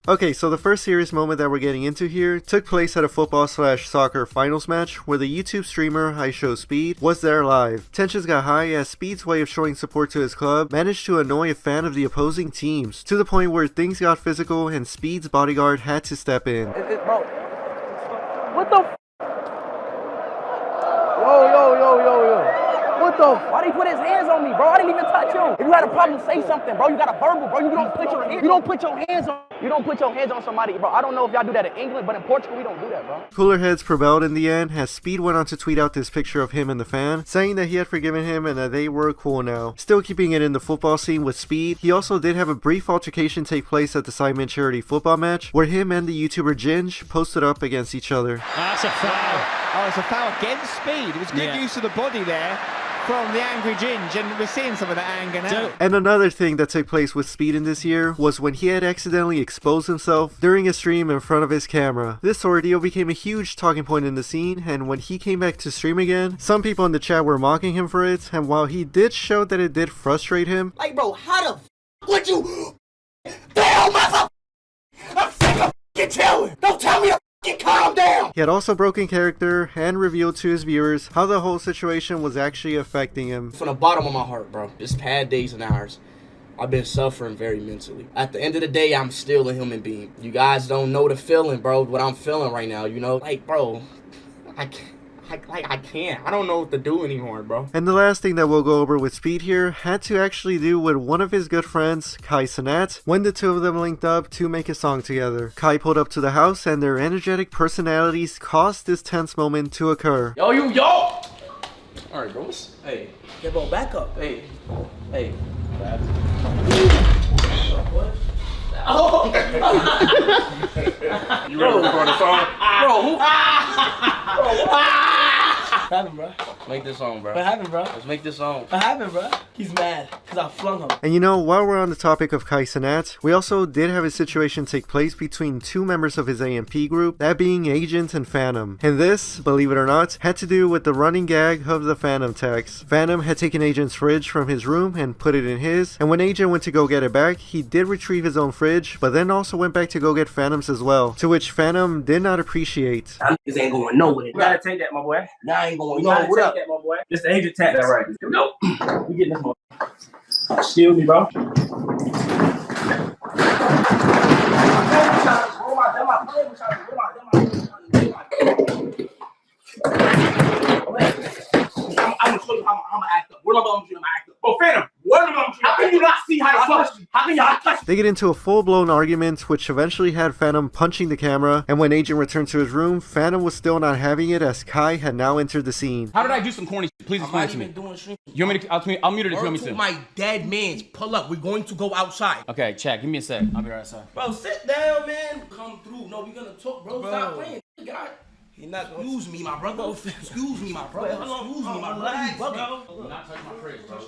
Okay, so the first serious moment that we're getting into here took place at a football/soccer finals match where the YouTube streamer IShowSpeed was there live. Tensions got high as Speed's way of showing support to his club managed to annoy a fan of the opposing teams, to the point where things got physical and Speed's bodyguard had to step in. Bro, what the f? Yo. What the f? Why did he put his hands on me, bro? I didn't even touch him. If you had a problem, say something, bro. You got a verbal, bro. You don't put your hands on somebody, bro. I don't know if y'all do that in England, but in Portugal, we don't do that, bro. Cooler heads prevailed in the end as Speed went on to tweet out this picture of him and the fan, saying that he had forgiven him and that they were cool now. Still keeping it in the football scene with Speed, he also did have a brief altercation take place at the Simon charity football match, where him and the YouTuber Ginge posted up against each other. That's a foul. Oh, it's a foul against Speed. It was good use of the body there from the angry Ginge, and we're seeing some of that anger now. And another thing that took place with Speed in this year was when he had accidentally exposed himself during a stream in front of his camera. This ordeal became a huge talking point in the scene, and when he came back to stream again, some people in the chat were mocking him for it, and while he did show that it did frustrate him, like, bro, how the f would you? Damn, motherfucker! I'm sick of f***ing chilling! Don't tell me to f***ing calm down! he had also broken character and revealed to his viewers how the whole situation was actually affecting him. From the bottom of my heart, bro, it's past days and hours, I've been suffering very mentally. At the end of the day, I'm still a human being. You guys don't know the feeling, bro, what I'm feeling right now, you know? Like, bro, I can't. I don't know what to do anymore, bro. And the last thing that we'll go over with Speed here had to actually do with one of his good friends, Cenat, when the two of them linked up to make a song together. Kai pulled up to the house and their energetic personalities caused this tense moment to occur. Yo! Alright, bro. Hey. Yeah, bro, back up. Hey. What? Oh! You ready to record the song? Bro, who? What happened, bro? Make this song, bro. What happened, bro? Let's make this song. What happened, bro? He's mad because I flung him. And you know, while we're on the topic of Cenat, we also did have a situation take place between two members of his AMP group, that being Agent and Fanum. And this, believe it or not, had to do with the running gag of the Fanum text. Fanum had taken Agent's fridge from his room and put it in his, and when Agent went to go get it back, he did retrieve his own fridge, but then also went back to go get Fanum's as well, to which Fanum did not appreciate. This ain't going nowhere. You gotta take that, my boy. Nah, I ain't going nowhere. What up? That, my boy. This the Agent tag that right. Nope. We getting this one. Excuse me, bro. I'm gonna show you how I'm gonna act up. What am I gonna do? I'm gonna act up. Bro, Fanum, what am I gonna do? How can you not see how to touch me? How can y'all touch me? They get into a full-blown argument, which eventually had Fanum punching the camera, and when Agent returned to his room, Fanum was still not having it as Kai had now entered the scene. How did I do some corny shit? Please explain to me. You want me to, I'll mute it if you want me to. My dead man's pull up. We're going to go outside. Okay, chat, give me a sec. I'll be right outside. Bro, sit down, man. Come through. No, we gonna talk, bro. Stop playing. God. Excuse me, my brother. Excuse me, my brother. Excuse me, my brother. Do not touch my fridge, bro.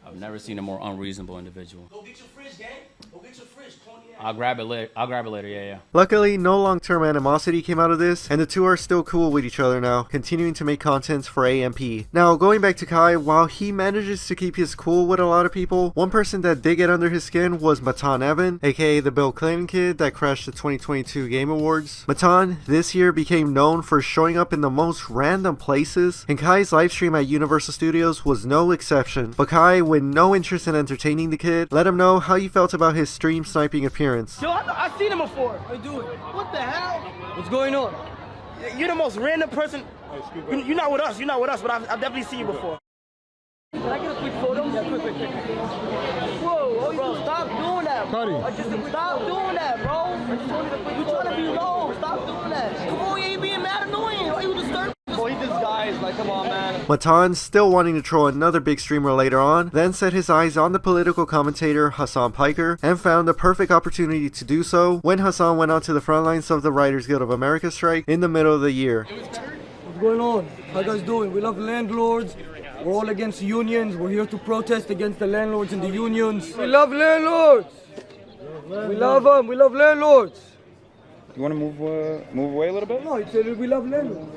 I've never seen a more unreasonable individual. Go get your fridge, gang. Go get your fridge, corny ass. I'll grab it later, yeah. Luckily, no long-term animosity came out of this, and the two are still cool with each other now, continuing to make content for AMP. Now, going back to Kai, while he manages to keep his cool with a lot of people, one person that did get under his skin was Matan, aka the Bill Clinton kid that crashed the 2022 Game Awards. Matan, this year, became known for showing up in the most random places, and Kai's livestream at Universal Studios was no exception. But Kai, with no interest in entertaining the kid, let him know how he felt about his stream sniping appearance. Yo, I've seen him before. I do it. What the hell? What's going on? You're the most random person. You're not with us. You're not with us, but I've definitely seen you before. Can I get a quick photo? Yeah, quick. Whoa, bro, stop doing that, bro. Stop doing that, bro. I just wanted a quick photo. You're trying to be low. Stop doing that. Come on, you ain't being mad annoying. Why you disturbing? Boy, he disguised. Like, come on, man. Matan, still wanting to troll another big streamer later on, then set his eyes on the political commentator Hasan Piker and found the perfect opportunity to do so when Hasan went onto the front lines of the Writers Guild of America strike in the middle of the year. What's going on? How you guys doing? We love landlords. We're all against unions. We're here to protest against the landlords and the unions. We love landlords. We love them. We love landlords. You want to move away a little bit? No, he said we love landlords.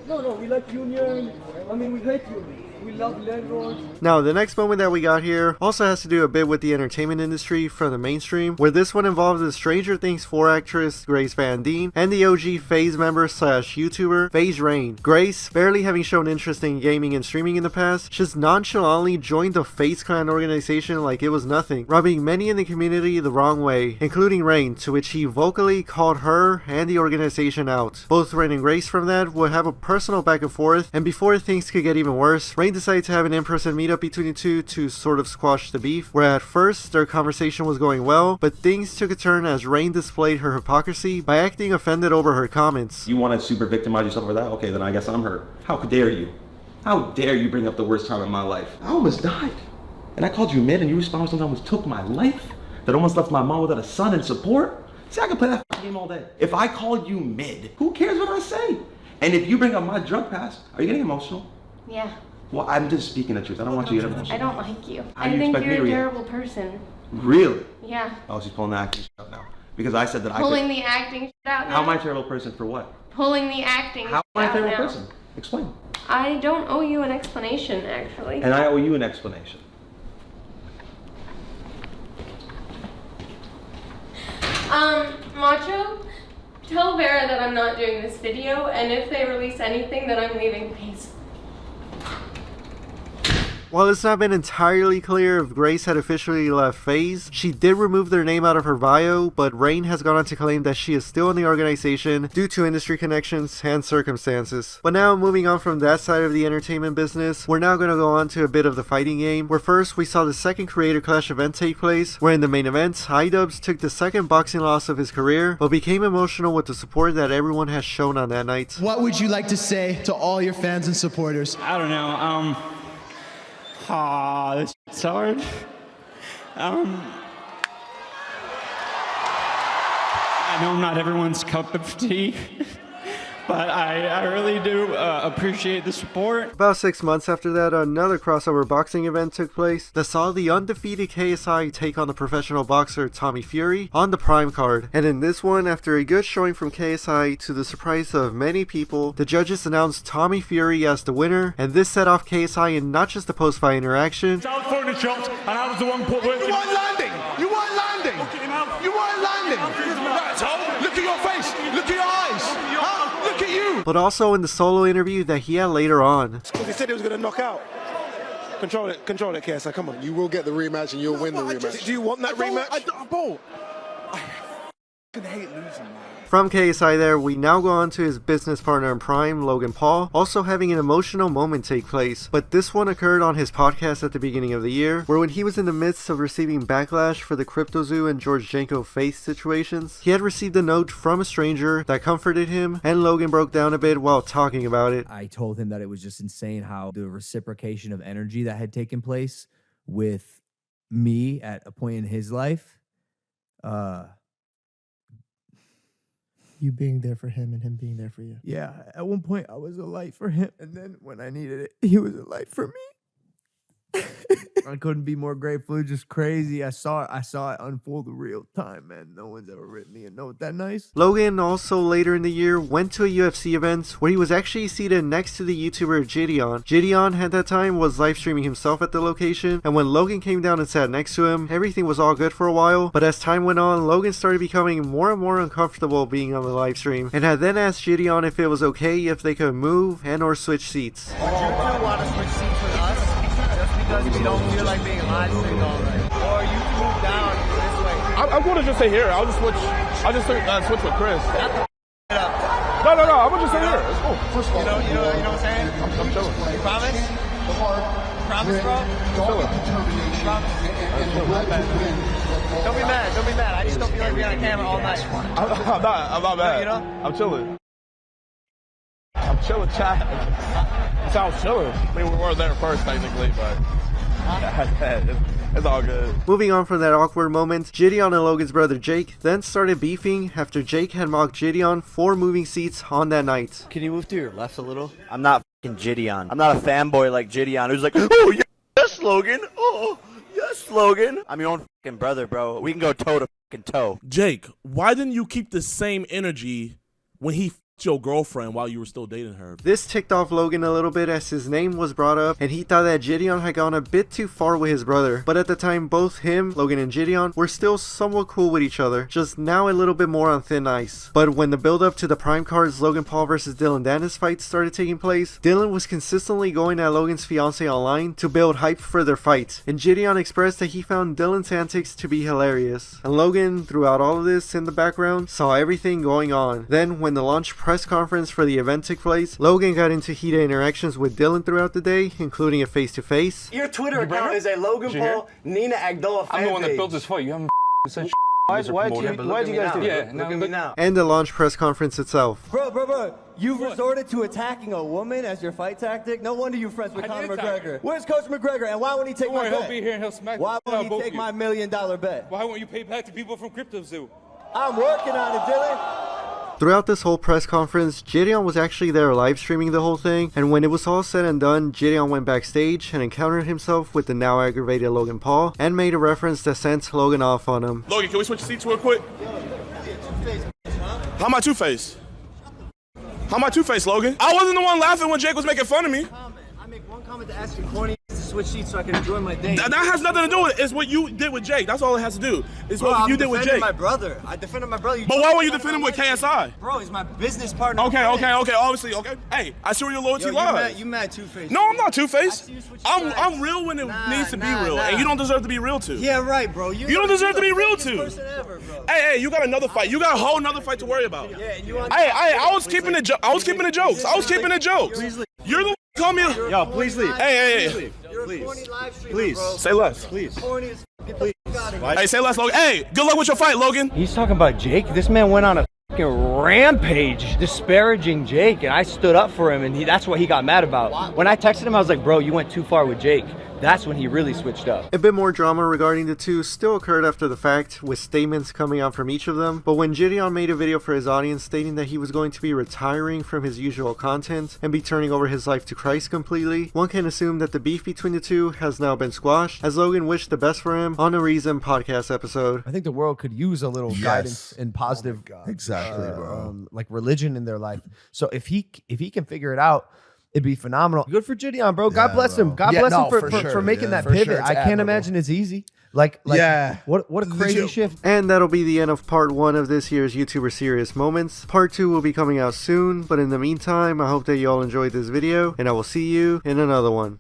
No, we like unions. I mean, we hate unions. We love landlords. Now, the next moment that we got here also has to do a bit with the entertainment industry from the mainstream, where this one involves the Stranger Things 4 actress Grace Van Dien and the OG FaZe member slash YouTuber FaZe Rain. Grace, barely having shown interest in gaming and streaming in the past, just nonchalantly joined the FaZe Clan organization like it was nothing, rubbing many in the community the wrong way, including Rain, to which he vocally called her and the organization out. Both Rain and Grace from that would have a personal back and forth, and before things could get even worse, Rain decided to have an in-person meetup between the two to sort of squash the beef, where at first their conversation was going well, but things took a turn as Rain displayed her hypocrisy by acting offended over her comments. You want to super victimize yourself over that? Okay, then I guess I'm hurt. How dare you? How dare you bring up the worst time in my life? I almost died. And I called you mid and your response almost took my life? That almost left my mom without a son and support? See, I can play that game all day. If I called you mid, who cares what I say? And if you bring up my drug past, are you getting emotional? Yeah. Well, I'm just speaking the truth. I don't want you to get emotional. I don't like you. How do I you think expect you're me a to react? terrible person. Really? Yeah. Oh, she's pulling the acting shit up now. Because I said that Pulling the acting shit out now. How am I a terrible person for what? Pulling the acting How am I a out terrible now. person? Explain. I don't owe you an explanation, actually. And I owe you an explanation. Macho, tell Vera that I'm not doing this video, and if they release anything, that I'm leaving, please. While it's not been entirely clear if Grace had officially left FaZe, she did remove their name out of her bio, but Rain has gone on to claim that she is still in the organization due to industry connections and circumstances. But now, moving on from that side of the entertainment business, we're now going to go on to a bit of the fighting game, where first we saw the second Creator Clash event take place, where in the main event, iDubbbz took the second boxing loss of his career, but became emotional with the support that everyone has shown on that night. What would you like to say to all your fans and supporters? I don't know. This is hard. I know I'm not everyone's cup of tea, but I really do appreciate the support. About 6 months after that, another crossover boxing event took place that saw the undefeated KSI take on the professional boxer Tommy Fury on the Prime card. And in this one, after a good showing from KSI to the surprise of many people, the judges announced Tommy Fury as the winner, and this set off KSI in not just the post-fight interaction. I was throwing the shots, and I was the one put working. You weren't landing! You weren't landing! You weren't landing! Look at your face! Look at your eyes! Huh? Look at you! But also in the solo interview that he had later on. Because he said he was going to knock out. Control it, KSI, come on. You will get the rematch and you'll win the rematch. Do you want that rematch? I hate losing, man. From KSI there, we now go on to his business partner in Prime, Logan Paul, also having an emotional moment take place. But this one occurred on his podcast at the beginning of the year, where when he was in the midst of receiving backlash for the CryptoZoo and George Janko FaZe situations, he had received a note from a stranger that comforted him, and Logan broke down a bit while talking about it. I told him that it was just insane how the reciprocation of energy that had taken place with me at a point in his life, you being there for him and him being there for you. Yeah, at one point I was a light for him, and then when I needed it, he was a light for me. I couldn't be more grateful. It's just crazy. I saw it unfold in real time, man. No one's ever written me a note that nice. Logan also later in the year went to a UFC event where he was actually seated next to the YouTuber JiDion. JiDion at that time was live streaming himself at the location, and when Logan came down and sat next to him, everything was all good for a while, but as time went on, Logan started becoming more and more uncomfortable being on the live stream, and had then asked JiDion if it was okay if they could move and or switch seats. Would you two want to switch seats with us? Just because we don't feel like being live streamed all right. Or you move down this way. I'm going to just stay here. I'll just switch with Chris. No, I'm going to just stay here. It's cool. You know what I'm saying? I'm chilling. You promise? Promise, bro? I'm chilling. Promise? Don't be mad. I just don't feel like being on camera all night. I'm not mad. You know? I'm chilling. I'm chilling, chat. It sounds chilling. I mean, we were there first, technically, but it's all good. Moving on from that awkward moment, JiDion and Logan's brother Jake then started beefing after Jake had mocked JiDion for moving seats on that night. Can you move to your left a little? I'm not fucking JiDion. I'm not a fanboy like JiDion who's like, oh, yes, Logan. Oh, yes, Logan. I'm your own fucking brother, bro. We can go toe to fucking toe. Jake, why didn't you keep the same energy when he your girlfriend while you were still dating her. This ticked off Logan a little bit as his name was brought up and he thought that JiDion had gone a bit too far with his brother. But at the time, both him, Logan, and JiDion were still somewhat cool with each other, just now a little bit more on thin ice. But when the build up to the Prime Cards Logan Paul versus Dylan Dennis fight started taking place, Dylan was consistently going at Logan's fiance online to build hype for their fight, and JiDion expressed that he found Dylan's antics to be hilarious. And Logan, throughout all of this in the background, saw everything going on. Then when the launch press conference for the event took place, Logan got into heated interactions with Dylan throughout the day, including a face-to-face. Your Twitter account is a Logan Paul, Nina Agdola fan I'm the one that page. built this fight. You haven't said Why do you guys do that? Look at me now. And the launch press conference itself. Bro, you've resorted to attacking a woman as your fight tactic? No wonder you're friends with Conor McGregor. Where's Coach McGregor, and why won't he take my bet? He'll be here and he'll smack Why won't he take my $1 million bet? Why won't you pay back to people from Crypto Zoo? I'm working on it, Dylan. Throughout this whole press conference, JiDion was actually there live streaming the whole thing, and when it was all said and done, JiDion went backstage and encountered himself with the now aggravated Logan Paul and made a reference that sent Logan off on him. Logan, can we switch seats real quick? How am I two-faced? How am I two-faced, Logan? I wasn't the one laughing when Jake was making fun of me. I make one comment to ask you corny to switch seats so I can enjoy my day. That has nothing to do with it. It's what you did with Jake. That's all it has to do. It's what you did with Jake. My brother. I defended my brother. But why won't you defend him with KSI? Bro, he's my business partner. Okay, obviously, okay. Hey, I see where your loyalty lies. You mad two-faced. No, I'm not two-faced. I'm real when it needs to be real, and you don't deserve to be real too. Yeah, right, bro. You don't deserve to be real too. Ever, bro. Hey, you got another fight. You got a whole nother fight to worry about. Yeah, and you I was keeping the jokes. I was keeping the jokes. You're the one who called me. Yo, please leave. Hey. Please. Say less. Please. Hey, say less, Logan. Hey, good luck with your fight, Logan. He's talking about Jake. This man went on a fucking rampage disparaging Jake, and I stood up for him, and that's what he got mad about. When I texted him, I was like, bro, you went too far with Jake. That's when he really switched up. A bit more drama regarding the two still occurred after the fact, with statements coming out from each of them, but when JiDion made a video for his audience stating that he was going to be retiring from his usual content and be turning over his life to Christ completely, one can assume that the beef between the two has now been squashed, as Logan wished the best for him on a Reason podcast episode. I think the world could use a little guidance and positive, like religion in their life. So if he can figure it out, it'd be phenomenal. Good for JiDion, bro. God bless him. God bless him for making that pivot. I can't imagine it's easy. Like what a crazy shift. And that'll be the end of part 1 of this year's YouTuber Serious Moments. Part 2 will be coming out soon, but in the meantime, I hope that you all enjoyed this video, and I will see you in another one.